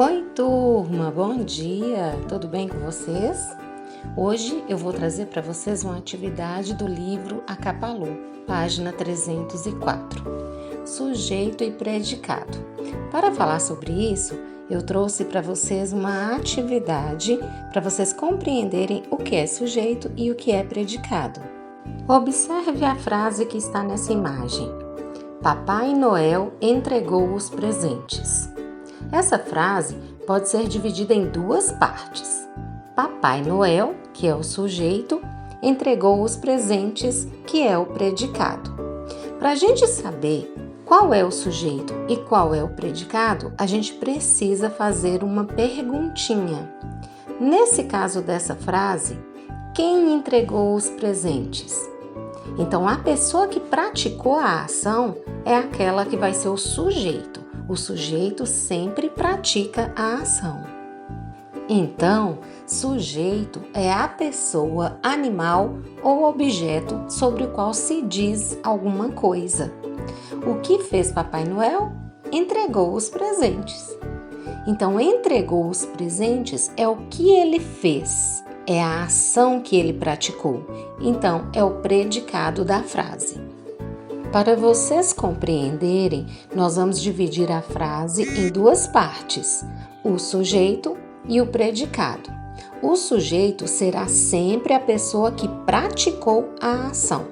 Oi, turma, bom dia! Tudo bem com vocês? Hoje eu vou trazer para vocês uma atividade do livro Acapalu, página 304, Sujeito e Predicado. Para falar sobre isso, eu trouxe para vocês uma atividade para vocês compreenderem o que é sujeito e o que é predicado. Observe a frase que está nessa imagem. Papai Noel entregou os presentes. Essa frase pode ser dividida em duas partes. Papai Noel, que é o sujeito, entregou os presentes, que é o predicado. Para a gente saber qual é o sujeito e qual é o predicado, a gente precisa fazer uma perguntinha. Nesse caso dessa frase, quem entregou os presentes? Então, a pessoa que praticou a ação é aquela que vai ser o sujeito. O sujeito sempre pratica a ação. Então, sujeito é a pessoa, animal ou objeto sobre o qual se diz alguma coisa. O que fez Papai Noel? Entregou os presentes. Então, entregou os presentes é o que ele fez, é a ação que ele praticou. Então, é o predicado da frase. Para vocês compreenderem, nós vamos dividir a frase em duas partes, o sujeito e o predicado. O sujeito será sempre a pessoa que praticou a ação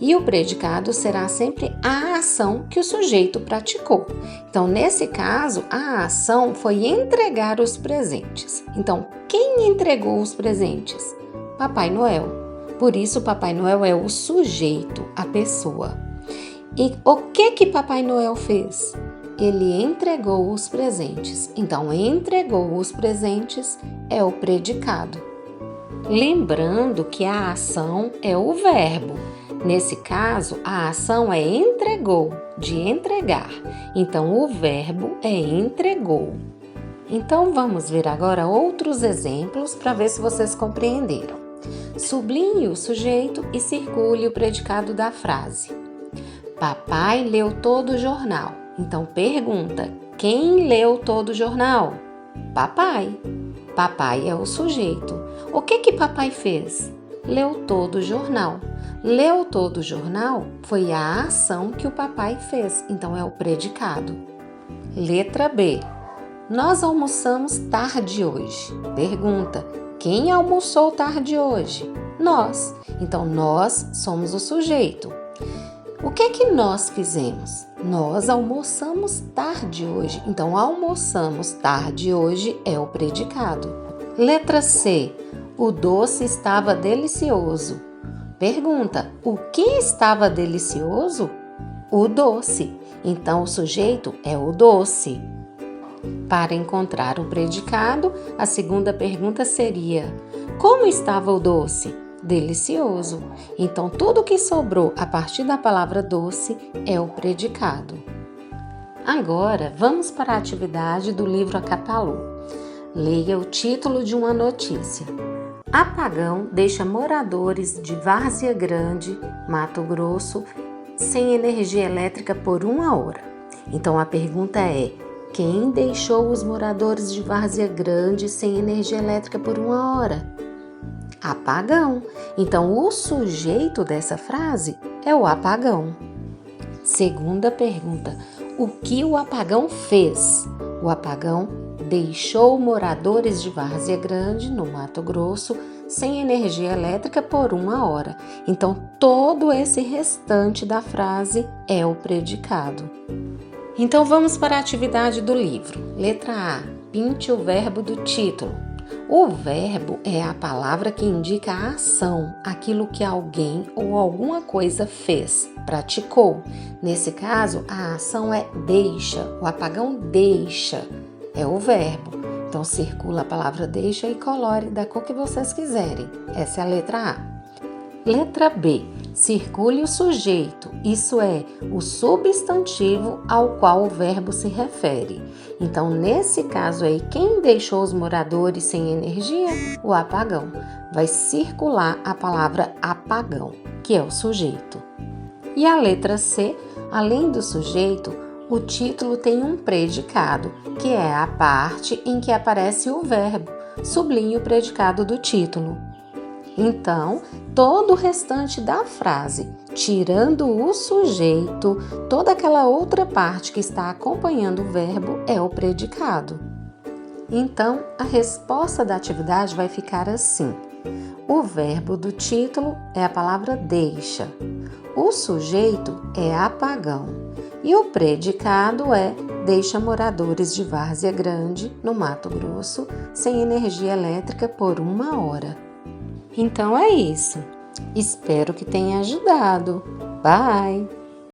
e o predicado será sempre a ação que o sujeito praticou. Então, nesse caso, a ação foi entregar os presentes. Então, quem entregou os presentes? Papai Noel. Por isso, Papai Noel é o sujeito, a pessoa. E o que Papai Noel fez? Ele entregou os presentes. Então, entregou os presentes é o predicado. Lembrando que a ação é o verbo. Nesse caso, a ação é entregou, de entregar. Então, o verbo é entregou. Então, vamos ver agora outros exemplos para ver se vocês compreenderam. Sublinhe o sujeito e circule o predicado da frase. Papai leu todo o jornal. Então pergunta, quem leu todo o jornal? Papai. Papai é o sujeito. O que papai fez? Leu todo o jornal. Leu todo o jornal foi a ação que o papai fez. Então é o predicado. Letra B. Nós almoçamos tarde hoje. Pergunta, quem almoçou tarde hoje? Nós. Então nós somos o sujeito. O que nós fizemos? Nós almoçamos tarde hoje. Então, almoçamos tarde hoje é o predicado. Letra C. O doce estava delicioso. Pergunta, o que estava delicioso? O doce. Então, o sujeito é o doce. Para encontrar o predicado, a segunda pergunta seria, como estava o doce? Delicioso. Então, tudo que sobrou a partir da palavra doce é o predicado. Agora, vamos para a atividade do livro Acapalu. Leia o título de uma notícia. Apagão deixa moradores de Várzea Grande, Mato Grosso, sem energia elétrica por 1 hora. Então, a pergunta é, quem deixou os moradores de Várzea Grande sem energia elétrica por 1 hora? Apagão. Então, o sujeito dessa frase é o apagão. Segunda pergunta. O que o apagão fez? O apagão deixou moradores de Várzea Grande, no Mato Grosso, sem energia elétrica por 1 hora. Então, todo esse restante da frase é o predicado. Então, vamos para a atividade do livro. Letra A. Pinte o verbo do título. O verbo é a palavra que indica a ação, aquilo que alguém ou alguma coisa fez, praticou. Nesse caso, a ação é deixa, o apagão deixa, é o verbo. Então, circula a palavra deixa e colore da cor que vocês quiserem. Essa é a letra A. Letra B. Circule o sujeito, isso é, o substantivo ao qual o verbo se refere. Então, nesse caso aí, quem deixou os moradores sem energia? O apagão. Vai circular a palavra apagão, que é o sujeito. E a letra C, além do sujeito, O título tem um predicado, que é a parte em que aparece o verbo, sublinhe o predicado do título. Então, todo o restante da frase, tirando o sujeito, toda aquela outra parte que está acompanhando o verbo é o predicado. Então, a resposta da atividade vai ficar assim. O verbo do título é a palavra deixa. O sujeito é apagão. E o predicado é deixa moradores de Várzea Grande, no Mato Grosso, sem energia elétrica por 1 hora. Então é isso. Espero que tenha ajudado. Bye!